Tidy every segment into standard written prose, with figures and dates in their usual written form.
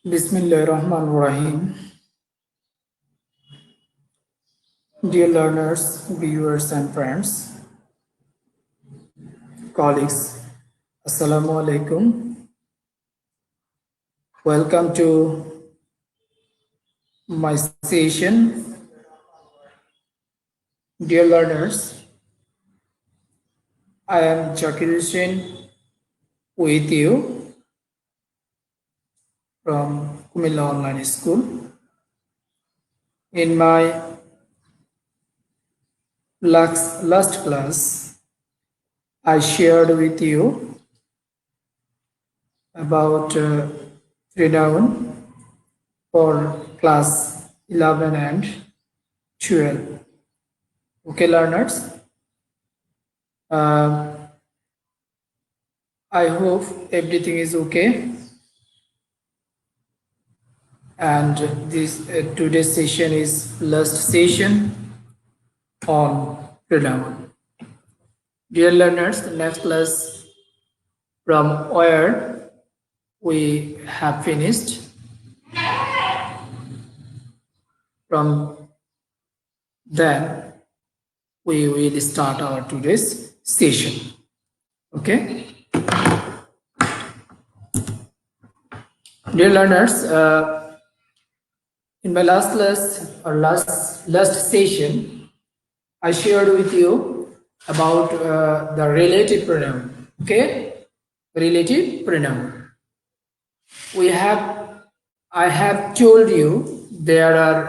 Bismillahirrahmanirrahim. Dear learners, viewers, and friends, colleagues, Assalamu alaikum. Welcome to my session. Dear learners, I am Zakir Hussain with you from Kumilla Online School. In my last class, I shared with you about pronoun for class 11 and 12. Okay, learners. I hope everything is okay. And this today's session is last session on pronoun. Dear learners, the next class from where we have finished. From then we will start our today's session. Okay. Dear learners, in my last class or last session, I shared with you about the relative pronoun. Okay, relative pronoun. I have told you there are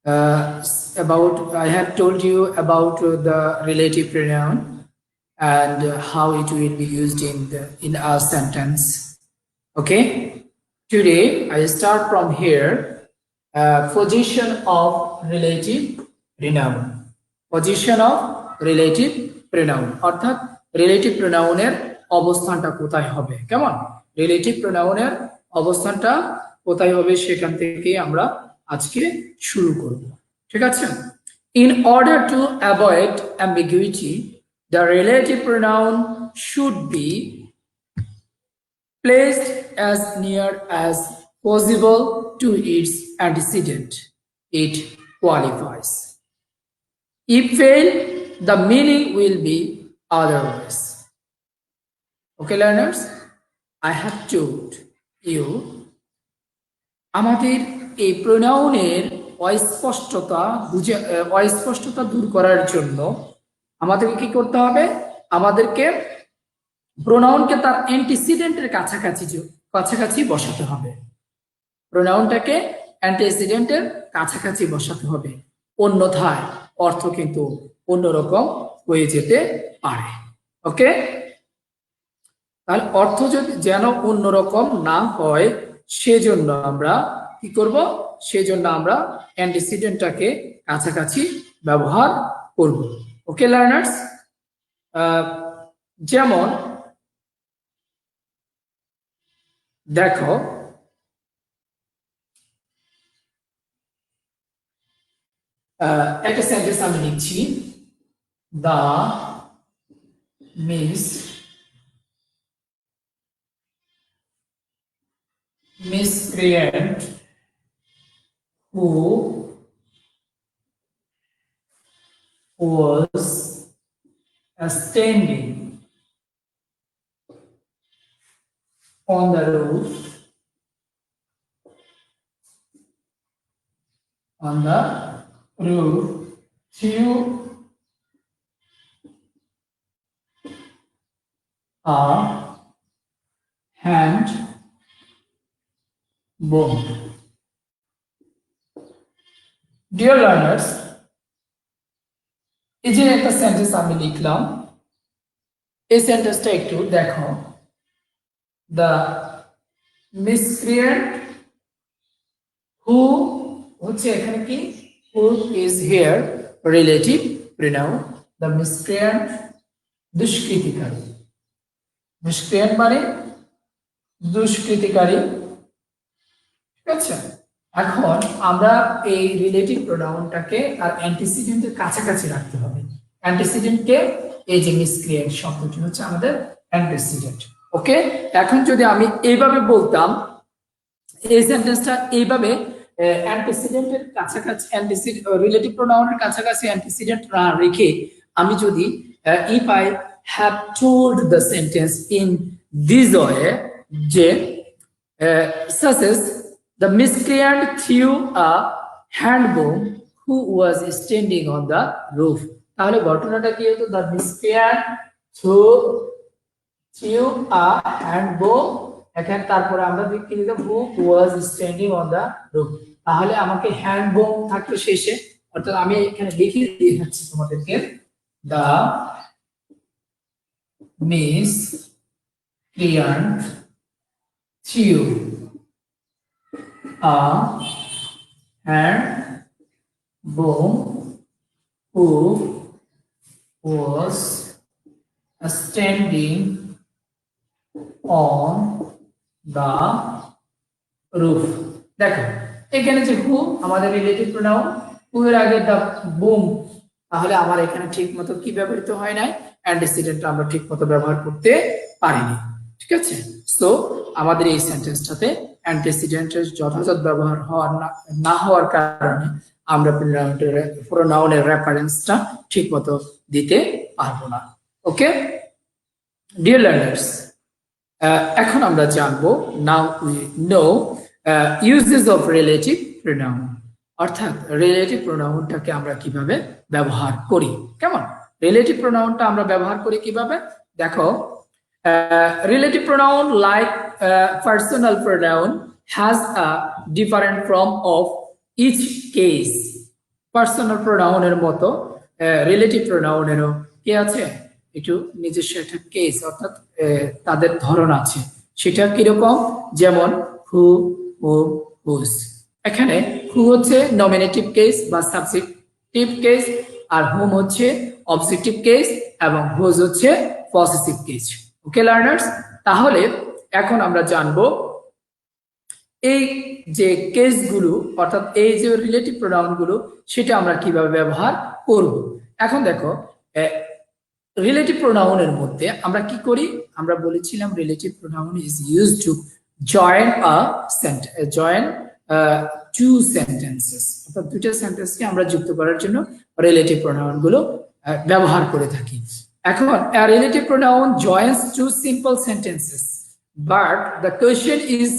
I have told you about the relative pronoun and how it will be used in a sentence. Okay, today I start from here. Position of relative pronoun. Position of relative pronoun অর্থাৎ relative pronoun-এর অবস্থানটা কোথায় হবে, কেমন? relative pronoun-এর অবস্থানটা কোথায় হবে সেখান থেকে আমরা আজকে শুরু করব, ঠিক আছে? In order to avoid ambiguity, the relative pronoun should be placed as near as possible to its antecedent. It qualifies. If failed, the meaning will be otherwise. Okay, learners, I have told you আমাদের এই প্রোনাউনের অস্পষ্টতা দূর করার জন্য আমাদেরকে কি করতে হবে? আমাদেরকে প্রোনাউনকে তার অ্যান্টিসিডেন্টের কাছাকাছি বসাতে হবে। প্রোনাউনটাকে অ্যান্টিসিডেন্টের কাছাকাছি বসাতে হবে, অন্যথায় অর্থ কিন্তু অন্যরকম হয়ে যেতে পারে। ওকে, তাহলে অর্থ যদি যেন অন্যরকম না হয় সেজন্য আমরা কি করব? সেজন্য আমরা অ্যান্টিসিডেন্টটাকে কাছাকাছি ব্যবহার করব। ওকে লার্নার্স, যেমন দেখো একটা সেন্টেন্স আমি লিখছি, দা miscreant who was standing on the roof threw a hand bomb. Dear learners, এই যে একটা সেন্টেন্স আমি লিখলাম, এই সেন্টেন্সটা একটু দেখো। দ্য মিসক্রিয়েন্ট হু হচ্ছে এখানে কি, who is here relative pronoun. The miscreant দুষ্কৃতিকারী, মিসক্রিয়েন্ট মানে দুষ্কৃতিকারী, ঠিক আছে? এখন আমরা এই রিলেটিভ প্রোনাউনটাকে আর অ্যান্টিসিডেন্টের কাছাকাছি রাখতে হবে। অ্যান্টিসিডেন্টকে এই যে মিসক্রিয়েন্ট শব্দটি হচ্ছে আমাদের অ্যান্টিসিডেন্ট। ওকে, এখন যদি আমি এইভাবে বলতাম, এই সেন্টেন্সটা এইভাবে অ্যান্টিসিডেন্টের কাছাকাছি, রিলেটিভ প্রোনাউনের কাছাকাছি অ্যান্টিসিডেন্ট না রেখে আমি যদি if I have told the sentence in this way, যে such as the miscreant threw a hand bomb who was standing on the roof, তাহলে ঘটনাটা কি হতো? the miscreant threw a hand bomb, এখানে তারপরে আমরা কি লিখব? who was standing on the roof, তাহলে আমাকে হ্যান্ড বোম থাকতো শেষে, অর্থাৎ আমি এখানে লিখে দেখাচ্ছি তোমাদেরকে, the miscreant threw a hand bomb who was standing on the roof. দেখো এখানে যে হু আমাদের রিলেটিভ প্রোনাউন, হু এর আগে দা বুম, তাহলে আমার এখানে ঠিক মতো কি ব্যবহৃত হয় নাই, অ্যান্টিসিডেন্ট আমরা ঠিক মতো ব্যবহার করতে পারিনি। ঠিক আছে, সো আমাদের এই সেন্টেন্সটাতে অ্যান্টিসিডেন্টের যথাযথ ব্যবহার না হওয়ার কারণে আমরা প্রোনাউনের রেফারেন্সটা ঠিক মতো দিতে পারবো না। ওকে ডিয়ার লার্নার্স, এখন আমরা জানবো now we know uses of relative pronoun, অর্থাৎ রিলেটিভ প্রোনাউনটাকে আমরা কিভাবে ব্যবহার করি। কেমন রিলেটিভ প্রোনাউনটা আমরা ব্যবহার করি কিভাবে? দেখো, relative pronoun like personal pronoun has a different form of each case. Personal pronoun এর মতো relative pronoun এরও কি আছে? একটু নিজস্ব একটা কেস, অর্থাৎ তাদের ধরন আছে। সেটা কিরকম? যেমন who, whom, whose। এখানে who হচ্ছে নমিনেটিভ কেস বা সাবজেক্টিভ কেস, আর whom হচ্ছে অবজেক্টিভ কেস, এবং whose হচ্ছে পসেসিভ কেস। ওকে লার্নার্স, তাহলে এখন আমরা জানবো এই যে কেসগুলো, অর্থাৎ এই যে রিলেটিভ প্রোনাউন গুলো, সেটা আমরা কিভাবে ব্যবহার করব। এখন দেখো, রিলেটিভ প্রোনাউনের মধ্যে আমরা কি করি? আমরা বলেছিলাম relative pronoun is used to join two sentences, অর্থাৎ দুটো সেন্টেন্সকে আমরা যুক্ত করার জন্য রিলেটিভ প্রোনাউন গুলো ব্যবহার করে থাকি। এখন a relative pronoun joins two simple sentences, but the question is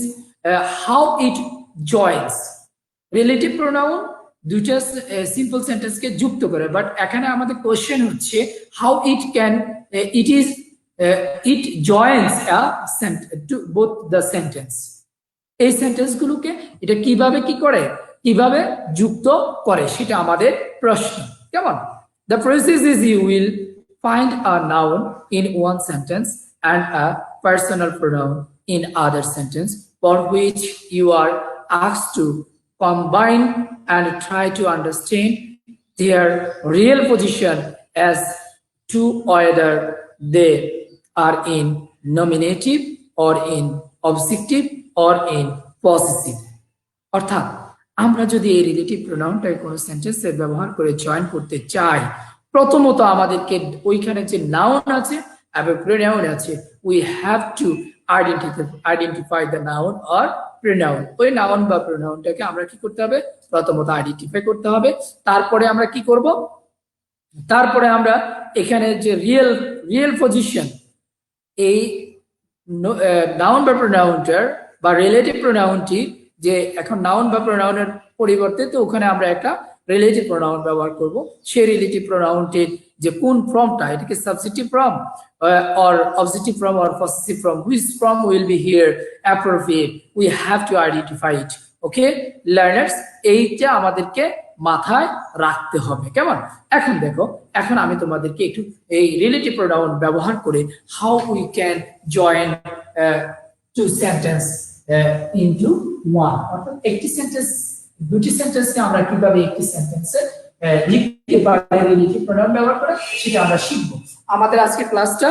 how it joins. Relative pronoun দুটো সিম্পল সেন্টেন্সকে যুক্ত করে, বাট এখানে আমাদের কোশ্চেন হচ্ছে how it joins to both the sentence. এই সেন্টেন্সগুলোকে এটা কিভাবে যুক্ত করে, সেটা আমাদের প্রশ্ন। কেমন? The process is you will find a noun in one sentence and a personal pronoun in other sentence, for which you are asked to combine and try to understand their real position as to whether they are in nominative or in objective or in possessive. অর্থাৎ আমরা যদি এই relative প্রোনাউনটাকে কোনো সেন্টেন্সে ব্যবহার করে join করতে চাই, প্রথমত আমাদেরকে ওইখানে যে নাউন আছে এবং প্রোনাউন আছে, we have to identify the noun or pronoun. ওই নাউন বা প্রোনাউনটাকে আমরা কি করতে হবে? প্রথমত আইডেন্টিফাই করতে হবে। তারপরে আমরা কি করব? তারপরে আমরা এখানে যে রিয়েল পজিশন, এই নাউন বা প্রোনাউনটার বা রিলেটিভ প্রোনাউনটি, যে এখন নাউন বা প্রোনাউনের পরিবর্তে তো ওখানে আমরা একটা রিলেটিভ প্রোনাউন ব্যবহার করব, সেই রিলেটিভ প্রোনাউনটির যে কোন ফর্মটা, এটা কি subjective form or objective form or possessive form, which form will be here appropriate, we have to identify it. Okay learners, এইটা আমাদেরকে মাথায় রাখতে হবে। কেমন? এখন দেখো, এখন আমি তোমাদেরকে একটু এই রিলেটিভ প্রোনাউন ব্যবহার করে how we can join two sentence into one, অর্থাৎ একটি সেন্টেন্স দুটি সেন্টেন্সকে আমরা কিভাবে একটি সেন্টেন্সে লিখতে পারি রিলেটিভ প্রোনাউন ব্যবহার করে, সেটা আমরা শিখব। আমাদের আজকে ক্লাসটা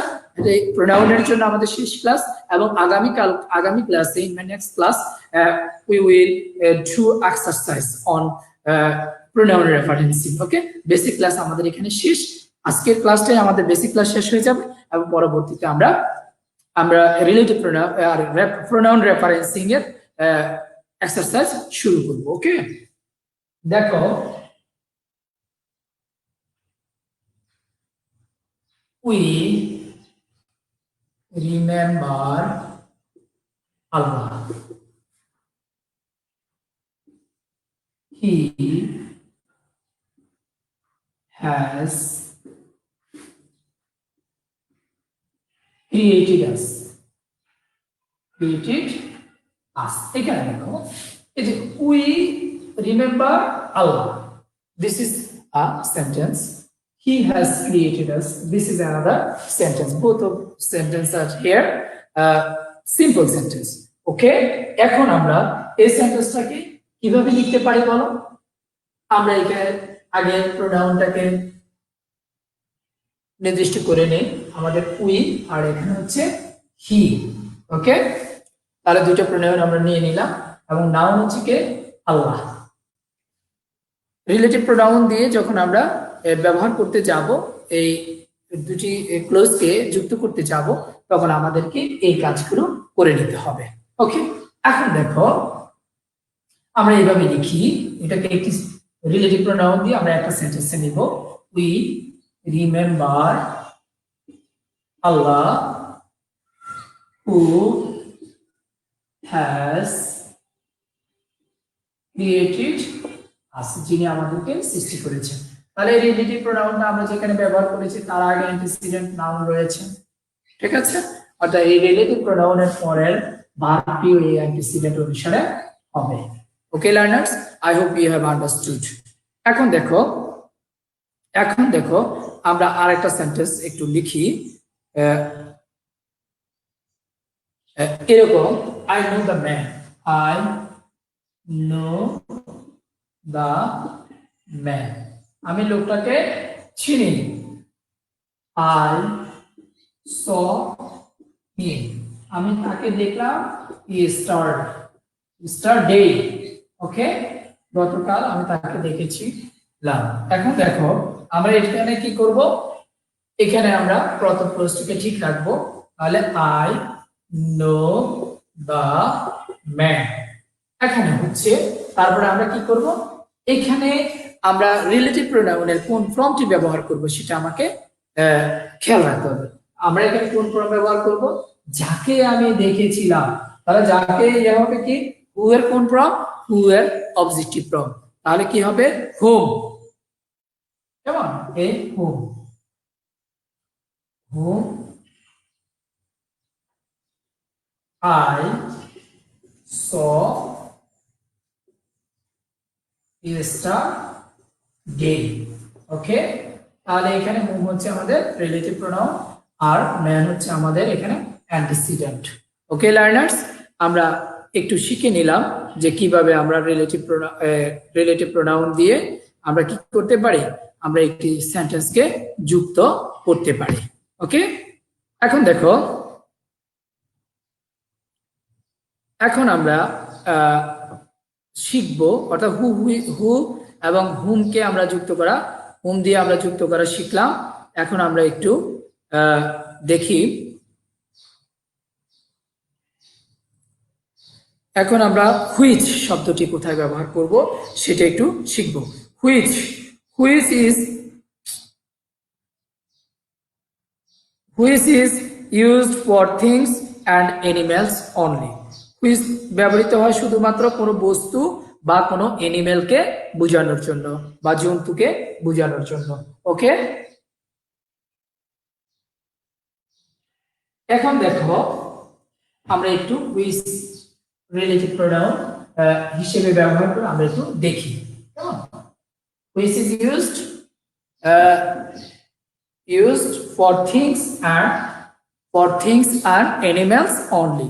এই প্রোনাউনের জন্য আমাদের শেষ ক্লাস, এবং আগামী ক্লাসে in my next class we will do exercise on pronoun referencing. Okay, basic class আমাদের এখানে শেষ। আজকের ক্লাসটাই আমাদের বেসিক ক্লাস শেষ হয়ে যাবে, এবং পরবর্তীতে আমরা আমরা রিলেটিভ প্রোনাউন রেফারেন্সিং এর এক্সারসাইজ শুরু করব। ওকে, দেখো we remember Allah. He has created us. এখানে দেখো এই যে we remember Allah. This is a sentence. He has created us. This is another sentence. Both of sentences are here. Simple sentence. Okay? এখন আমরা এই সেন্টেন্সটাকে কিভাবে লিখতে পারি বলো? আমরা এখানে আগে প্রোনাউনটাকে নির্দিষ্ট করে নেই। আমাদের উই আর এখানে হচ্ছে হি। ওকে, তাহলে দুটো প্রোনাউন আমরা নিয়ে নিলাম এবং নাউন হচ্ছে কে? আল্লাহ। রিলেটিভ প্রোনাউন দিয়ে যখন আমরা ব্যবহার করতে যাব, এই দুটি ক্লোজকে যুক্ত করতে যাব, তখন আমাদেরকে এই কাজগুলো করে নিতে হবে। ওকে, এখন দেখো আমরা এইভাবে লিখি, এটাকে একটি রিলেটিভ প্রোনাউন দিয়ে আমরা একটা সেন্টেন্সে নিব। We remember Allah who has created us, যিনি আমাদেরকে সৃষ্টি করেছেন। তাহলে রিলেটিভ প্রোনাউনটা আমরা যেখানে ব্যবহার করেছি তার আগে অ্যান্টিসিডেন্ট নাউন রয়েছে, ঠিক আছে? অর্থাৎ এই রিলেটিভ প্রোনাউনের পরের ভার্বটিও এই অ্যান্টিসিডেন্ট অনুসারে হবে। Okay learners, I hope you have understood. এখন দেখো আমরা আরেকটা সেন্টেন্স একটু লিখি, এরকম I know the man, I know the man, আমি লোকটাকে চিনি। আই স হিম, আমি তাকে দেখলাম। স্টারডে, ওকে, গতকাল আমি তাকে দেখেছিলাম। এখন দেখো আমরা এখানে কি করব, এখানে আমরা প্রথম প্রশ্নকে ঠিক রাখবো। তাহলে আই নো দ্য ম্যান এখানে হচ্ছে, তারপরে আমরা কি করব, এখানে আমরা রিলেটিভ প্রোনাউনের কোন ফর্মটি ব্যবহার করব সেটা আমাকে খেয়াল রাখতে হবে। আমরা এখানে কোন ফর্ম ব্যবহার করব? যাকে আমি দেখেছিলাম। তাহলে যাকে হবে কি, হু এর কোন ফর্ম? হু এর অবজেক্টিভ ফর্ম। তাহলে কি হবে? হোম। কেমন? A home, home I saw yesterday, okay. তাহলে এখানে হোম হচ্ছে আমাদের রিলেটিভ প্রোনাউন আর ম্যান হচ্ছে আমাদের এখানে অ্যান্টিসিডেন্ট। ওকে লার্নার্স, আমরা একটু শিখে নিলাম যে কিভাবে আমরা রিলেটিভ প্রোনাউন দিয়ে আমরা কি করতে পারি, আমরা একটি সেন্টেন্সকে যুক্ত করতে পারি। ওকে, এখন দেখো, এখন আমরা শিখবো, অর্থাৎ হু এবং হুমকে আমরা যুক্ত করা, হুম দিয়ে আমরা যুক্ত করা শিখলাম। এখন আমরা একটু দেখি, এখন আমরা হুইচ শব্দটি কোথায় ব্যবহার করব সেটা একটু শিখব। Which is used for things and animals only. Which ব্যবহৃত হয় শুধুমাত্র কোনো বস্তু বা কোনো অ্যানিমেলকে বোঝানোর জন্য বা জন্তুকে বোঝানোর জন্য। ওকে, এখন দেখো আমরা একটু হুইচ রিলেটিভ প্রোনাউন হিসেবে ব্যবহার করে আমরা একটু দেখি। কেমন? Which is used for things and animals only,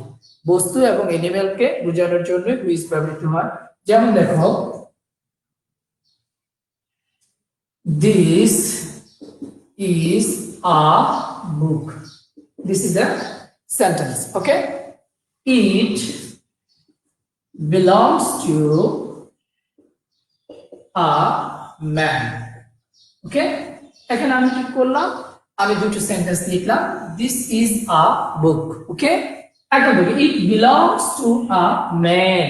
বস্তু এবং অ্যানিমেলকে বোঝানোর জন্য হুইচ ব্যবহৃত হয়। যেমন দেখো, this is a book, this is a sentence, okay? It belongs to a man, okay? এখানে আমি কি করলাম, আমি দুটো সেন্টেন্স লিখলাম, দিস ইজ আ বুক। ওকে, এখন দেখো ইট বিলংস টু আ ম্যান,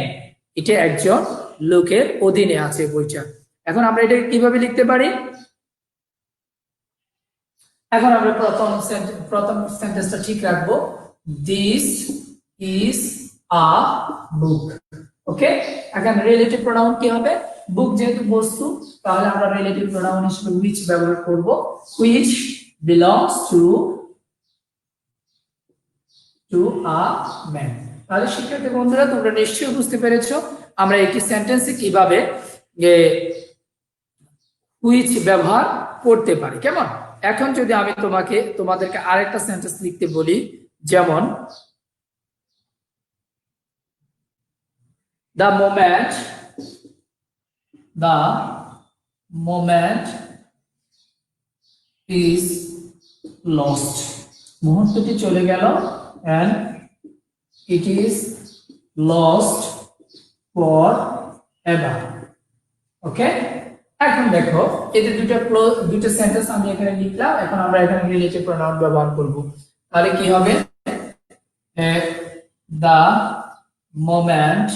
এটা একজন লোকের অধীনে আছে বইটা। এখন আমরা এটা কিভাবে লিখতে পারি? এখন আমরা প্রথম সেন্টেন্সটা ঠিক রাখবো, দিস ইজ আ বুক। ওকে, এখন রিলেটিভ প্রোনাউন কি হবে? বুক যেহেতু বস্তু, তাহলে আমরা রিলেটিভ প্রোনাউন হিসেবে which ব্যবহার করব, which belongs to a man। তাহলে শিক্ষার্থী বন্ধুরা, তোমরা নিশ্চয়ই বুঝতে পেরেছো আমরা একটি সেন্টেন্সে কিভাবে which ব্যবহার করতে পারি। কেমন? এখন যদি আমি তোমাদেরকে আরেকটা সেন্টেন্স লিখতে বলি, যেমন the moment is lost, মুহূর্তটি চলে গেল, and it is lost forever। ওকে, এখন দেখো এই যে দুটো সেন্টেন্স আমি এখানে লিখলাম, এখন আমরা এখানে রিলেটিভ প্রোনাউন ব্যবহার করব। তাহলে কি হবে? the moment,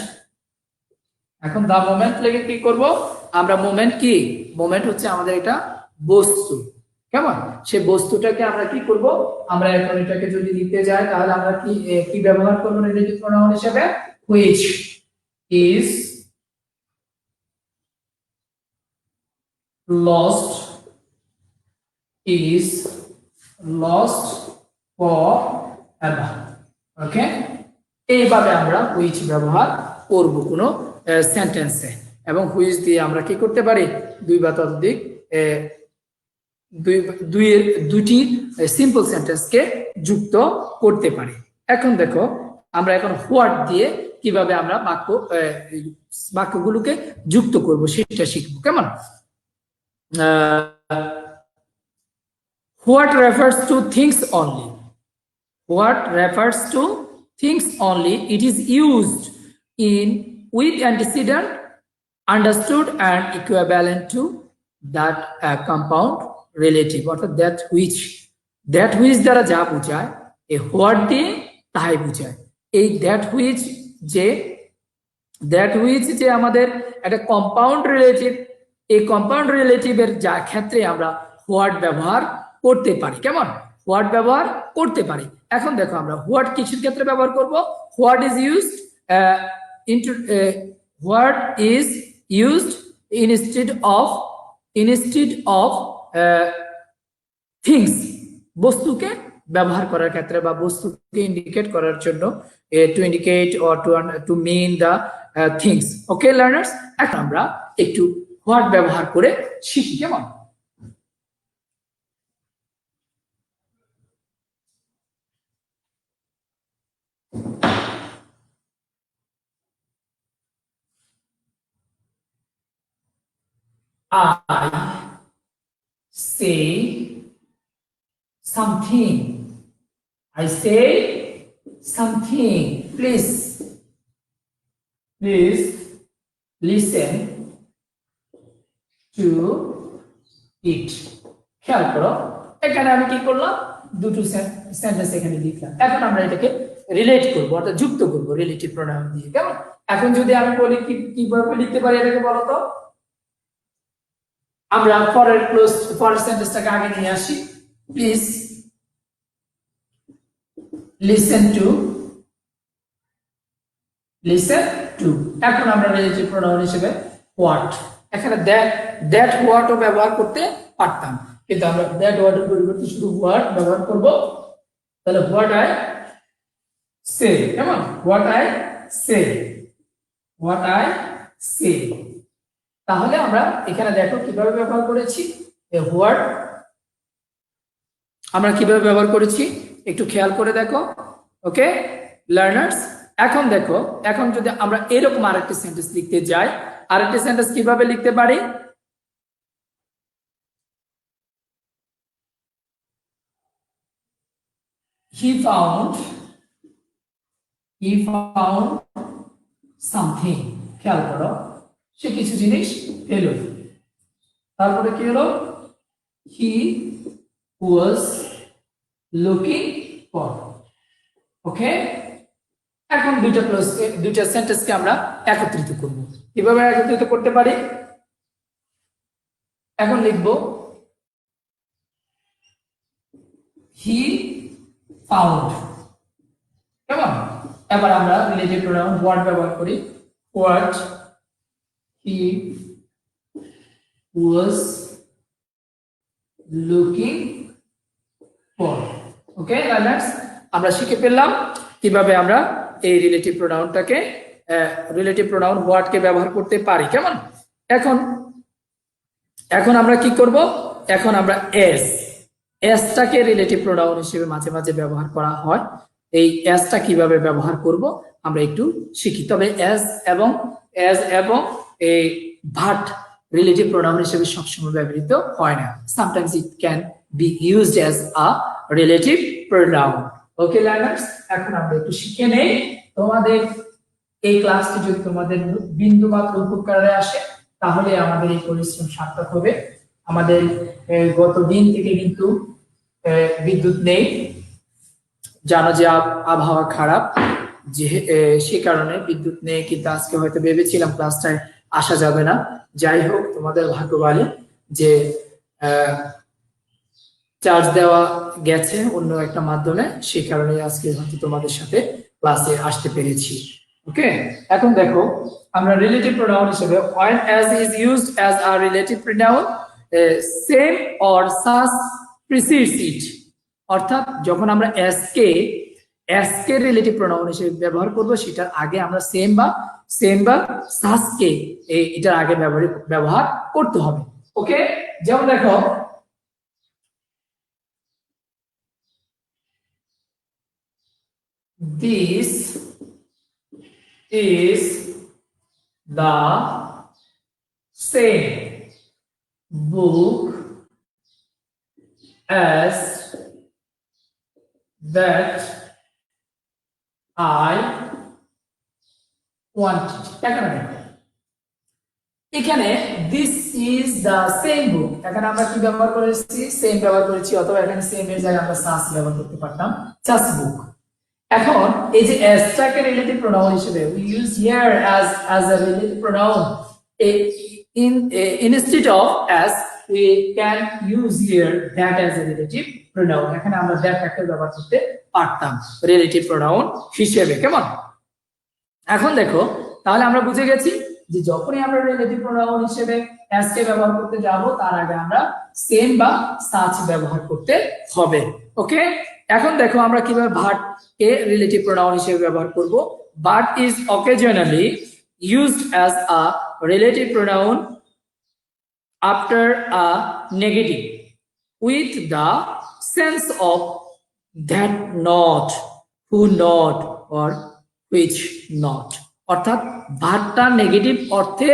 এখন দা মোমেন্ট লেগে কি করব আমরা? মোমেন্ট কি? মোমেন্ট হচ্ছে আমাদের এটা বস্তু। কেমন? সেই বস্তুটাকে আমরা কি করব? আমরা এখন এটাকে যদি দিতে যাই, তাহলে আমরা কি ব্যবহার করব রিলেটিভ প্রোনাউন হিসেবে? which is lost forever। ওকে, এইভাবে আমরা which ব্যবহার করব কোনো সেন্টেন্সে, এবং which দিয়ে আমরা কি করতে পারি? দুই বা ততোধিক দুটি সিম্পল সেন্টেন্সকে যুক্ত করতে পারি। এখন দেখো আমরা এখন হোয়াট দিয়ে কিভাবে আমরা বাক্যগুলোকে যুক্ত করব সেটা শিখবো। কেমন? What refers to things only, what refers to things only, it is used in with antecedent understood and equivalent to that compound relative, অর্থাৎ that which দ্বারা যা বোঝায় এই হোয়াট দিয়ে তাই বোঝায়। এই that which যে আমাদের একটা কম্পাউন্ড রিলেটিভ, এই কম্পাউন্ড রিলেটিভের যা ক্ষেত্রে আমরা হোয়াট ব্যবহার করতে পারি। কেমন? হোয়াট ব্যবহার করতে পারি। এখন দেখো আমরা হোয়াট কিসের ক্ষেত্রে ব্যবহার করব? What is used what is used instead of things, বস্তুকে ব্যবহার করার ক্ষেত্রে বা বস্তুকে ইন্ডিকেট করার জন্য, to indicate or to mean the things। Okay learners, এখন আমরা একটু হোয়াট ব্যবহার করে শিখি। কেমন? I say something, I say something, please listen to it। খেয়াল করো, এখানে আমি কি করলাম? দুটো সেন্টেন্স এখানে লিখলাম। এখন আমরা এটাকে রিলেট করব, অর্থাৎ যুক্ত করব রিলেটিভ প্রোনাউন দিয়ে। কেমন? এখন যদি আমি বলি কিভাবে লিখতে পারি এটাকে বলো তো? আমরা পরের সেন্টেন্সটাকে আগে নিয়ে আসি। Please listen to. এখন আমরা রিলেটিভ প্রোনাউন হিসেবে হোয়াট, এখানে দ্যাট হোয়াটও ব্যবহার করতে পারতাম, কিন্তু আমরা দ্যাট ওয়ার্ডের পরিবর্তে শুধু হোয়াট ব্যবহার করব। তাহলে হোয়াট আই সে। কেমন? What I say. তাহলে আমরা এখানে দেখো কিভাবে ব্যবহার করেছি হোয়াট, আমরা কিভাবে ব্যবহার করেছি একটু খেয়াল করে দেখো। ওকে লার্নার্স, এখন দেখো, এখন যদি আমরা এরকম আরেকটি সেন্টেন্স লিখতে যাই, আরেকটি সেন্টেন্স কিভাবে লিখতে পারি? he found something। খেয়াল করো, সে কিছু জিনিস পেল। তারপরে কি হলো? he was looking for. ওকে, এখন দুইটা সেন্টেন্সকে আমরা একত্রিত করব। কিভাবে একত্রিত করতে পারি? এখন লিখব he found। কেমন? এবার আমরা রিলেটিভ প্রোনাউন what ব্যবহার করি। what he was looking for। Okay learners, আমরা শিখে ফেললাম কিভাবে আমরা এই রিলেটিভ প্রোনাউন হোয়াট কে ব্যবহার করতে পারি। কেমন? এখন আমরা কি করব? এখন আমরা এস টাকে রিলেটিভ প্রোনাউন হিসেবে মাঝে মাঝে ব্যবহার করা হয়। এই এসটা কিভাবে ব্যবহার করব আমরা একটু শিখি। তবে এস এবং এই ভাট রিলেটিভ প্রোনাউন হিসেবে সবসময় ব্যবহৃত হয় না। Sometimes it can be used as a relative pronoun. Okay learners, এখন আমরা একটু শিখে নেই। তোমাদের এই ক্লাসটি যদি তোমাদের বিন্দু মাত্র উপকারে আসে তাহলে আমাদের এই পরিশ্রম সার্থক হবে। আমাদের গত দিন থেকে কিন্তু বিদ্যুৎ নেই, জানো যে আবহাওয়া খারাপ, যে সে কারণে বিদ্যুৎ নেই। কিন্তু আজকে হয়তো ভেবেছিলাম ক্লাসটায় আসা যাবে না। যাই হোক, তোমাদের ভাগ্য ভালো যে চার্জ দেওয়া গেছে অন্য একটা মাধ্যমে, সেই কারণে আজকে হয়তো তোমাদের সাথে ক্লাসে আসতে পেরেছি। ওকে, এখন দেখো আমরা রিলেটিভ প্রোনাউন হিসেবে when as is used as a relative pronoun same or such precedes it। অর্থাৎ যখন আমরা as কে রিলেটিভ প্রোনাউন হিসেবে ব্যবহার করব সেটার আগে আমরা সেম বা such কে এটার আগে ব্যবহার করতে হবে। ওকে, যেমন দেখো this is the same book as that I wanted। এখানে this is the same book, এখানে আমরা কি ব্যবহার করেছি? সেম ব্যবহার করেছি, অথবা এখানে সেম এর জায়গায় আমরা such ব্যবহার করতে পারতাম, such book। এখন এই যে as টাকে রিলেটিভ প্রোনাউন হিসেবে we use here as a relative pronoun instead of as we can use here that as a relative pronoun। এখানে আমরা that টাকে ব্যবহার করতে পারতাম রিলেটিভ প্রোনাউন হিসেবে। কেমন? এখন দেখো, তাহলে আমরা বুঝে গেছি যে যখনই আমরা রিলেটিভ প্রোনাউন হিসেবে as কে ব্যবহার করতে যাব তার আগে আমরা সেম বা such ব্যবহার করতে হবে। ওকে, এখন দেখো আমরা কিভাবে ভাট কে রিলেটিভ প্রোনাউন হিসেবে ব্যবহার করব। What is occasionally used as a relative pronoun after a negative with the sense of that not, who not or which not। অর্থাৎ ভাটটা নেগেটিভ অর্থে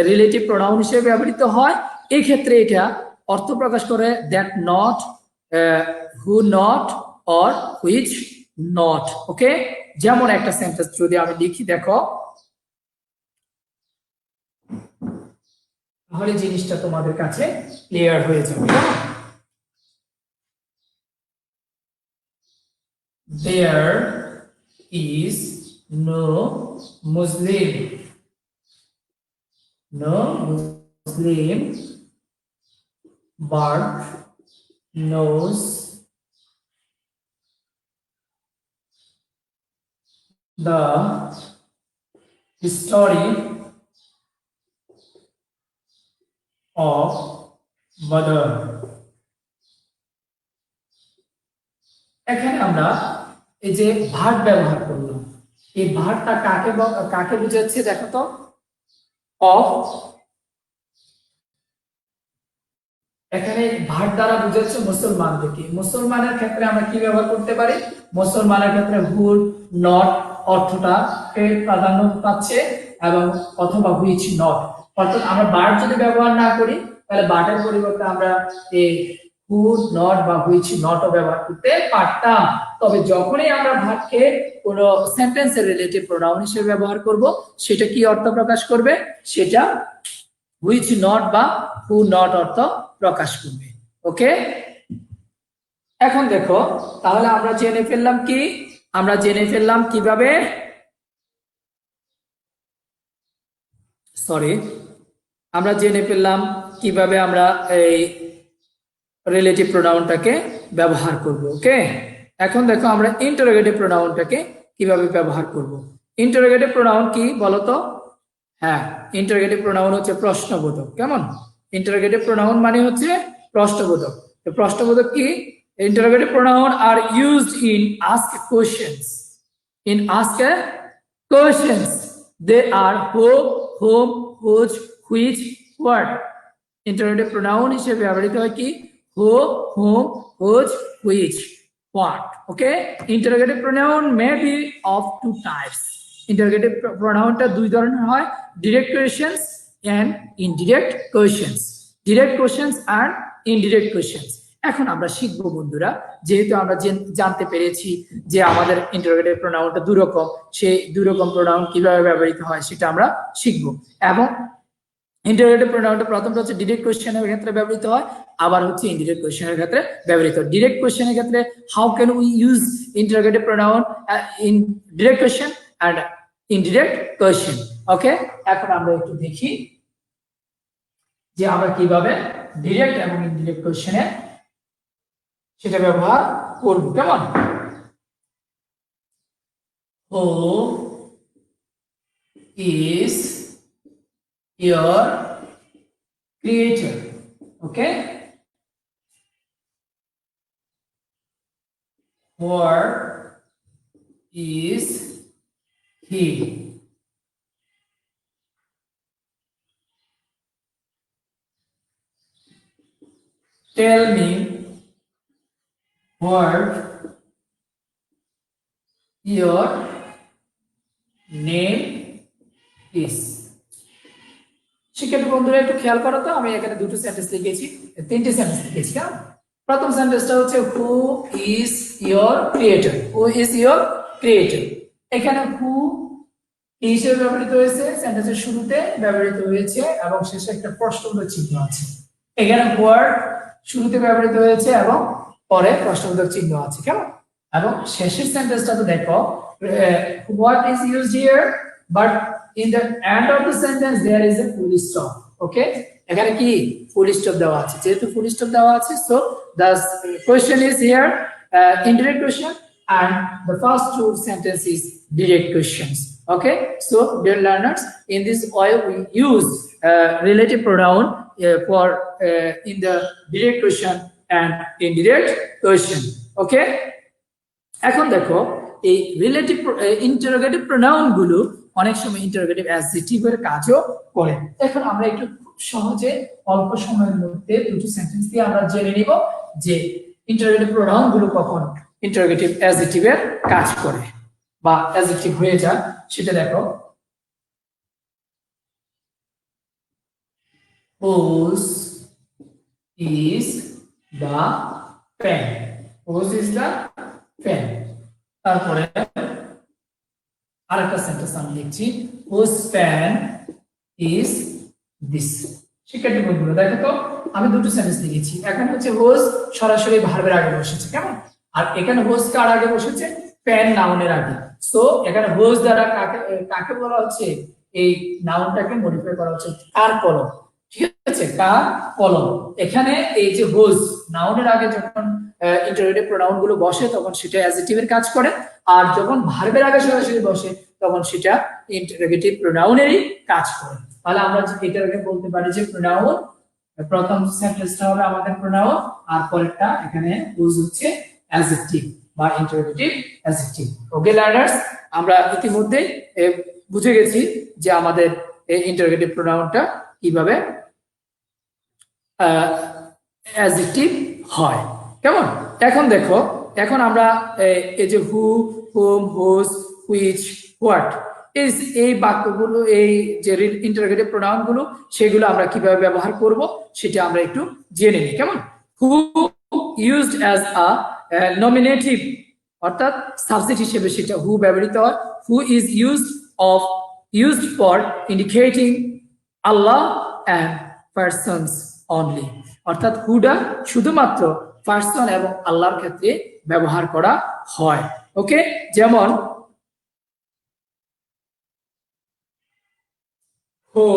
রিলেটিভ প্রোনাউন হিসেবে ব্যবহৃত হয়। এই ক্ষেত্রে এটা অর্থ প্রকাশ করে that not, who not or which not। ওকে, যেমন একটা সেন্টেন্স যদি আমি লিখি, দেখো তাহলে জিনিসটা তোমাদের কাছে ক্লিয়ার হয়ে যাবে। There is no Muslim but knows the story of Badr। এখানে আমরা এই যে ভাট ব্যবহার করলাম, এই ভাটটা কাকে বোঝাচ্ছে দেখো তো? অফ। এখানে ভাট দ্বারা বোঝাচ্ছে মুসলমানদেরকে। মুসলমানের ক্ষেত্রে আমরা কি ব্যবহার করতে পারি? মুসলমানের ক্ষেত্রে হু নট অর্থটা প্রাধান্য পাচ্ছে এবং অথবা হুইচ নট। অর্থাৎ আমরা বাট যদি ব্যবহার না করি তাহলে বাটের পরিবর্তে আমরা এই হু নট বা হুইচ নটও ব্যবহার করতে পারতাম। তবে যখনই আমরা ভাটকে কোনো সেন্টেন্সের রিলেটিভ প্রোনাউন হিসেবে ব্যবহার করব সেটা কি অর্থ প্রকাশ করবে? সেটা হুইচ নট বা হু নট অর্থ প্রকাশ করবে। ওকে, এখন দেখো, তাহলে আমরা জেনে ফেললাম কি, আমরা জেনে ফেললাম কিভাবে, সরি, আমরা জেনে ফেললাম কিভাবে আমরা এই রিলেটিভ প্রোনাউনটাকে ব্যবহার করব। ওকে, এখন দেখো আমরা ইন্টারোগেটিভ প্রোনাউনটাকে কিভাবে ব্যবহার করব। ইন্টারোগেটিভ প্রোনাউন কি বলো তো? হ্যাঁ, ইন্টারোগেটিভ প্রোনাউন হচ্ছে প্রশ্নবোধক। কেমন? ইন্টারোগেটিভ প্রোনাউন মানে হচ্ছে প্রশ্নবোধক। তো প্রশ্নবোধক কি? Interrogative pronoun are used in ask questions. In ask questions, they are who, whom, whose, which, what. Interrogative pronoun হিসেবে ব্যবহৃত হয় কি? Who, whom, whose, which, what. Okay? Interrogative pronoun may be of two types. Interrogative pronounটা দুই ধরনের হয়, direct questions and indirect questions. Direct questions and indirect questions. এখন আমরা শিখবো বন্ধুরা, যেহেতু আমরা জানতে পেরেছি যে আমাদের ইন্টারোগেটিভ প্রোনাউনটা দুই রকম, সেই দুই রকম প্রোনাউন কিভাবে ব্যবহৃত হয় সেটা আমরা শিখবো। এবং ইন্টারোগেটিভ প্রোনাউনটা প্রথমটা হচ্ছে ডিরেক্ট কোশ্চেনের ক্ষেত্রে ব্যবহৃত হয়, আবার হচ্ছে ইনডিরেক্ট কোশ্চেনের ক্ষেত্রে ব্যবহৃত হয়। ডিরেক্ট কোশ্চেনের ক্ষেত্রে how can we use interrogative pronoun in direct question and indirect question. Okay, এখন আমরা একটু দেখি যে আমরা কিভাবে ডিরেক্ট এবং ইনডিরেক্ট কোশ্চেনে সেটা ব্যবহার করব। কেমন? Who is your creator? Okay, where is he? Tell me what your name is. শিক্ষার্থী বন্ধুরা একটু খেয়াল করো তো, আমি এখানে দুটো সেন্টেন্স লিখেছি, তিনটে সেন্টেন্স লিখেছি। কেমন? প্রথম সেন্টেন্সটা হচ্ছে who is your creator. Who is your creator. এখানে হু হিসেবে ব্যবহৃত হয়েছে, সেন্টেন্সের শুরুতে ব্যবহৃত হয়েছে এবং শেষে একটা প্রশ্নবোধক চিহ্ন আছে। এখানে হোয়াট শুরুতে ব্যবহৃত হয়েছে এবং পরে প্রশ্নবোধক চিহ্ন আছে। কেমন? এবং শেষের সেন্টেন্সটা তো দেখো, what is used here, but in the end of the sentence there is a full stop. Okay, এখানে কি ফুল স্টপ দেওয়া আছে, যেহেতু ফুল স্টপ দেওয়া আছে, so the question is here indirect question and the first two sentence is direct questions. Okay, so dear learners, in this way we use relative pronoun for in the direct question and indirect question. Okay, এখন দেখো এই relative interrogative pronoun গুলো অনেক সময় interrogative অ্যাডজেক্টিভের কাজও করে। এখন আমরা একটু সহজে অল্প সময়ের মধ্যে দুটো সেন্টেন্স দিয়ে আমরা জেনে নিব যে ইন্টারোগেটিভ প্রোনাউন গুলো কখন ইন্টারোগেটিভ অ্যাডজেক্টিভের কাজ করে বা অ্যাডজেক্টিভ হয়ে যায় সেটা দেখো। Whose is the pen? Whose is the pen? তারপরে আরেকটা সেন্টেন্স আমি লিখছি, whose pen is this? শিক্ষার্থী বন্ধুরা দেখো তো, আমি দুটো সেন্টেন্স লিখেছি। এখানে হচ্ছে whose সরাসরি ভার্বের আগে বসেছে। কেমন? আর এখানে whose কার আগে বসেছে? পেন নাউনের আগে। সো এখানে whose দ্বারা কাকে বলা হচ্ছে? এই নাউনটাকে মডিফাই করা হচ্ছে কার কলম। ঠিক আছে, কার কলম। এখানে এই যে whose নাউনের আগে যখন ইন্টারোগেটিভ প্রোনাউন গুলো বসে তখন সেটা অ্যাডজেক্টিভের কাজ করে, আর যখন ভার্বের আগে সরাসরি বসে তখন সেটা ইন্টারোগেটিভ প্রোনাউনেরই কাজ করে। তাহলে আমরা এটাকে বলতে পারি যে প্রোনাউন, প্রথম সেন্টেন্সটা হবে আমাদের প্রোনাউন আর পরেরটা এখানে হুজ হচ্ছে অ্যাডজেক্টিভ বা ইন্টারোগেটিভ অ্যাডজেক্টিভ। ওকে লার্নার্স, আমরা ইতিমধ্যে বুঝে গেছি যে আমাদের এই ইন্টারোগেটিভ প্রোনাউনটা কিভাবে অ্যাডজেক্টিভ হয়। কেমন? এখন দেখো, এখন আমরা এই যে হু, হুম, হুজ, হুইচ, হোয়াট এই বাক্যগুলো, এই যে ইন্টারোগেটিভ প্রোনাউন গুলো সেগুলো আমরা কিভাবে ব্যবহার করব সেটা আমরা একটু জেনে নিই। কেমন? হু ইউজড অ্যাজ আ নমিনেটিভ, অর্থাৎ সাবজেক্ট হিসেবে সেটা হু ব্যবহৃত হয়। Who is used for indicating Allah and persons only, অর্থাৎ হুডা শুধুমাত্র পার্সন এবং আল্লাহর ক্ষেত্রে ব্যবহার করা হয়। ওকে, যেমন who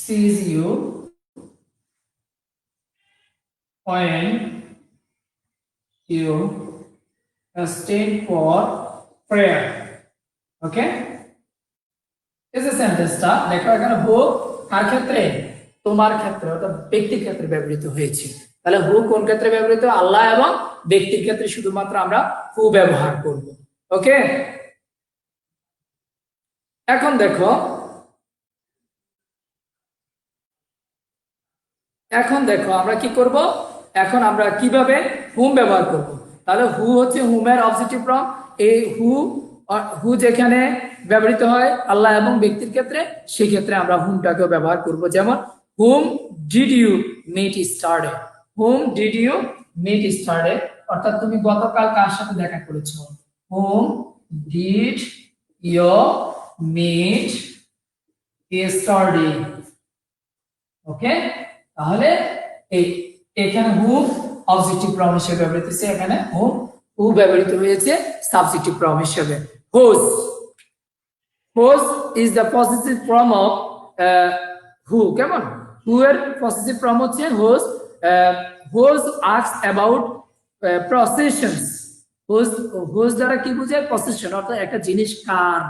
sees you when you stand for prayer. ওকে, এই যে সেন্টেন্সটা দেখো এখানে হু কার ক্ষেত্রে? তোমার ক্ষেত্রে, অর্থাৎ ব্যক্তির ক্ষেত্রে ব্যবহৃত হয়েছে। তাহলে হু কোন ক্ষেত্রে ব্যবহৃত? আল্লাহ এবং ব্যক্তির ক্ষেত্রে শুধুমাত্র আমরা হু ব্যবহার করব। ওকে, এখন দেখো আমরা কি করব? এখন আমরা কিভাবে হুম ব্যবহার করব? তাহলে হু হচ্ছে হুমের অবজেক্টিভ ফর্ম। এই হু যেখানে ব্যবহৃত হয় আল্লাহ এবং ব্যক্তির ক্ষেত্রে, সেই ক্ষেত্রে আমরা হুমটাকেও ব্যবহার করব। যেমন whom did you meet yesterday? Whom did you meet yesterday, অর্থাৎ তুমি গতকাল কার সাথে দেখা করেছো? Whom did you meet yesterday. Okay, তাহলে এই এখানে হু অবজেক্টিভ ফর্ম হিসেবে ব্যবহৃত হয়েছে, এখানে হু ব্যবহৃত হয়েছে সাবজেক্টিভ ফর্ম হিসেবে। Whose is the possessive form of who. কেমন? হু এর পসেসিভ ফর্ম হচ্ছে whose. Whose asks about possessions. Whose দ্বারা কি বোঝায়? পসেশন, অর্থাৎ একটা জিনিস কার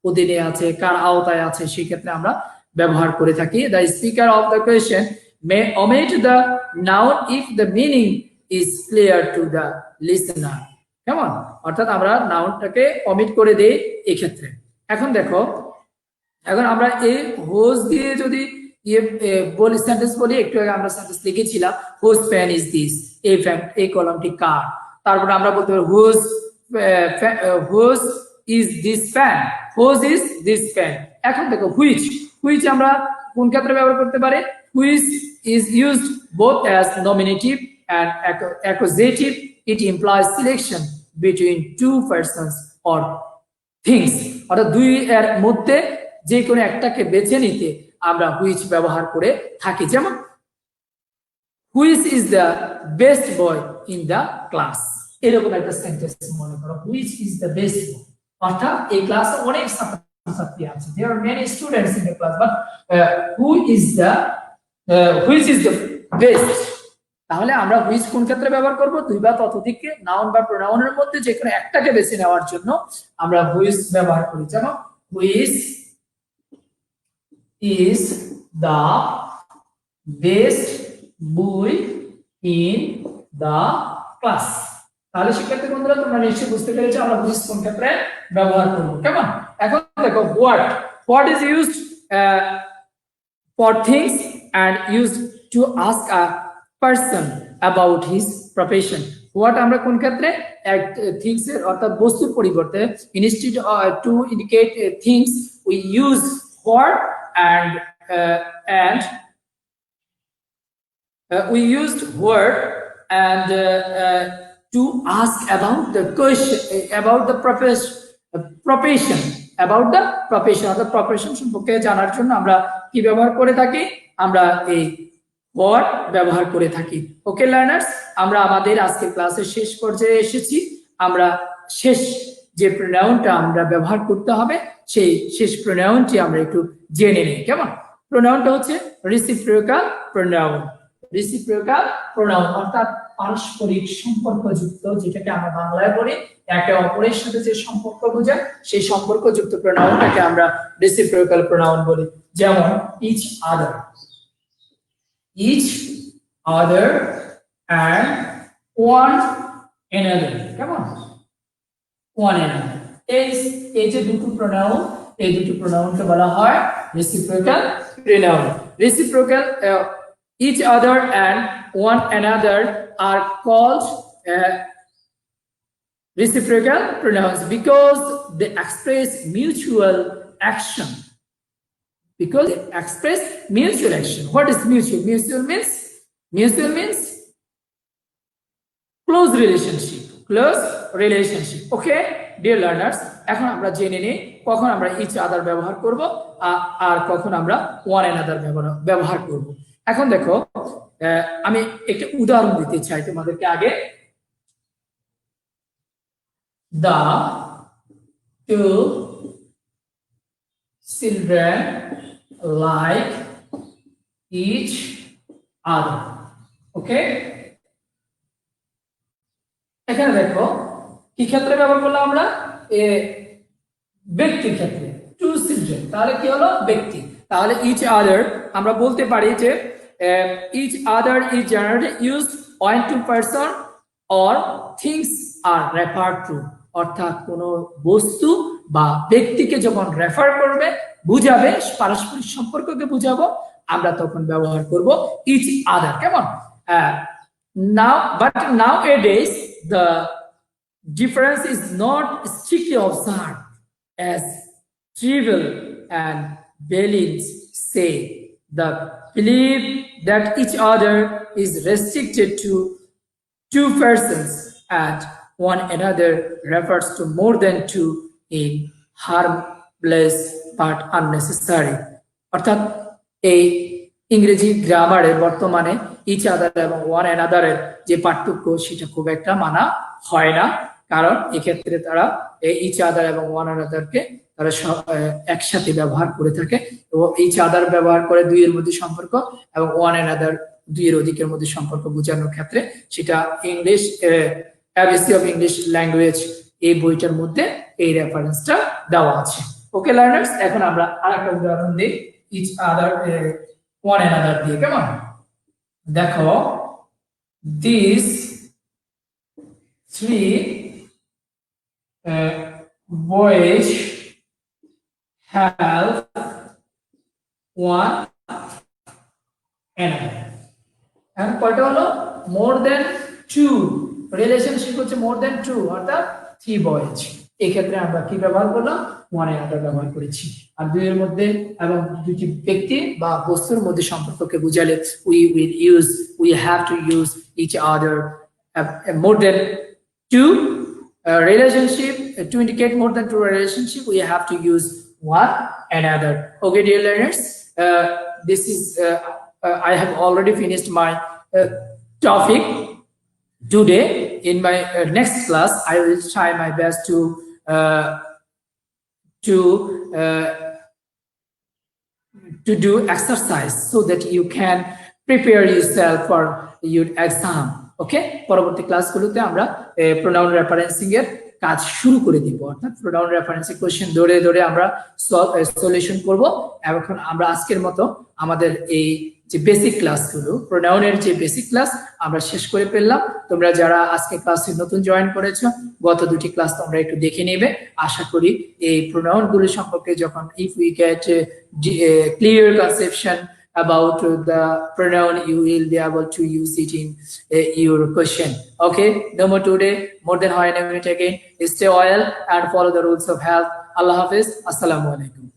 অধীনে আছে, কার আওতায় আছে, সেই ক্ষেত্রে আমরা ব্যবহার করে থাকি। The speaker of the question may omit the noun if the meaning is clear to the listener. কেমন? অর্থাৎ আমরা নাউনটাকে অমিট করে দেই এই ক্ষেত্রে। এখন দেখো, এখন আমরা এই হোজ দিয়ে যদি বলি, সেন্টেন্স বলি, একটু আগে আমরা সেন্টেন্স লিখেছিলাম হোজ পেন ইজ দিস, এই কলমটি কার। তারপরে আমরা বলতে পারি whose is this pen, whose is this pen. এখন দেখো হুইচ আমরা কোন ক্ষেত্রে ব্যবহার করতে পারি? Which is used both as nominative and accusative. It implies selection between two persons or things. অর্থাৎ দুই এর মধ্যে যে কোনো একটাকে বেছে নিতে আমরা which ব্যবহার করে থাকি। যেমন which is the best boy in the class, এরকম একটা সেন্টেন্স মনে করো, which is the best boy, অর্থাৎ এই ক্লাসে অনেক ছাত্রছাত্রী আছে, there are many students in the class, but who is the which is the best? তাহলে আমরা which কোন ক্ষেত্রে ব্যবহার করব? দুই বা ততোধিককে নাউন বা প্রোনাউনের মধ্যে যে কোনো একটাকে বেছে নেওয়ার জন্য আমরা which ব্যবহার করি। যেমন which is the best boy in the class। তাহলে শিক্ষার্থী বন্ধুরা, তোমরা নিশ্চয়ই বুঝতে পেরেছো আমরা which কোন ক্ষেত্রে ব্যবহার করব। কেমন? এখন দেখো what is used for things and used to ask a person about his profession. What আমরা কোন ক্ষেত্রে? things এর অর্থাৎ বস্তুর পরিবর্তে instead to indicate things we use for and we used word and to ask about the question about the profession অর্থাৎ profession সম্পর্কে জানার জন্য আমরা কি ব্যবহার করে থাকি? আমরা এই what ব্যবহার করে থাকি। ওকে লার্নার্স, আমরা আমাদের আজকের ক্লাসের শেষ পর্যায়ে এসেছি। আমরা শেষ যে প্রোনাউনটা আমরা ব্যবহার করতে হবে, সেই শেষ প্রোনাউনটি আমরা একটু জেনে নিই। কেমন? প্রোনাউনটা হচ্ছে রেসিপ্রোকাল প্রোনাউন। রেসিপ্রোকাল প্রোনাউন অর্থাৎ পারস্পরিক সম্পর্কযুক্ত, যেটাকে আমরা বাংলায় বলি একে অপরের সাথে যে সম্পর্ক বোঝায়, সেই সম্পর্কযুক্ত প্রোনাউনটাকে আমরা রেসিপ্রোকাল প্রোনাউন বলি। যেমন each other and one another। কেমন? one another, এই যে দুটো প্রোনাউন, এই দুটো প্রোনাউনকে বলা হয় reciprocal pronoun. Reciprocal each other and one another are called reciprocal pronouns because they express mutual action. What is mutual? Mutual means close relationship. Okay dear learners, এখন আমরা জেনে নিই কখন আমরা each other ব্যবহার করব আর কখন আমরা one another ব্যবহার করব। এখন দেখো আমি একটা উদাহরণ দিতে চাই তোমাদেরকে আগে the two children like each other ওকে এখানে দেখো কি ক্ষেত্রে ব্যবহার করলাম আমরা ব্যক্তির ক্ষেত্রে টু চিলড্রেন তাহলে কি হলো ব্যক্তি তাহলে ইচ আদার আমরা বলতে পারি যে each other is generally used when two person or things are refer to অর্থাৎ কোনো বস্তু বা ব্যক্তিকে যখন রেফার করবে বুঝাবে পারস্পরিক সম্পর্ককে বুঝাবো আমরা তখন ব্যবহার করব ইচ আদার কেমন nowadays the difference is not strictly observed as trivial and Bellins say. The belief that each other is restricted to two persons and one another refers to more than two in harmless but unnecessary. অর্থাৎ এই ইংরেজি গ্রামারে বর্তমানে each other এবং one অ্যানাদারের যে পার্থক্য সেটা খুব একটা মানা হয় না কারণ এক্ষেত্রে তারা ইচ আদার এবং ওয়ান অ্যানাদারকে তারা একসাথে ব্যবহার করে থাকে এবং ইচ আদার ব্যবহার করে দুইয়ের মধ্যে সম্পর্ক এবং ওয়ান অ্যানাদার দুইয়ের অধিকের মধ্যে সম্পর্ক বোঝানোর ক্ষেত্রে সেটা English ABC of English language এই বইটার মধ্যে এই রেফারেন্সটা দেওয়া আছে ওকে লার্নার্স এখন আমরা আরেকটা উদাহরণ দিই ইচ আদার one another দিয়ে কেমন দেখো these three boys have one another and কয়টা হলো more than two রিলেশনশিপ হচ্ছে more than two অর্থাৎ three boys এই ক্ষেত্রে আমরা কি ব্যবহার করলাম ওয়ান অ্যানাদার ব্যবহার করেছি আর দুইয়ের মধ্যে এবং দুটি ব্যক্তি বা বস্তুর মধ্যে সম্পর্ককে বুঝালে we have to use each other more than two relationship to indicate more than two relationship we have to use one another okay dear learners this is I have already finished my topic today in my next class I will try my best to do exercise so that you can prepare yourself for your exam okay পরবর্তী ক্লাসগুলোতে আমরা pronoun referencing এর কাজ শুরু করে দিব অর্থাৎ pronoun referencing question ধরে ধরে আমরা সলিউশন করব এখন আমরা আজকের মতো আমাদের এই যে বেসিক ক্লাসগুলো প্রোনাউনের যে বেসিক ক্লাস আমরা শেষ করে ফেললাম তোমরা যারা আজকে ক্লাসে নতুন জয়েন করেছো গত দুটি ক্লাস তোমরা একটু দেখে নেবে আশা করি এই প্রোনাউনগুলো সম্পর্কে যখন if we get a clear conception about the pronoun you will be able to use it in your question okay no more today more than how I never again stay well and follow the rules of health Allah Hafiz assalamu alaikum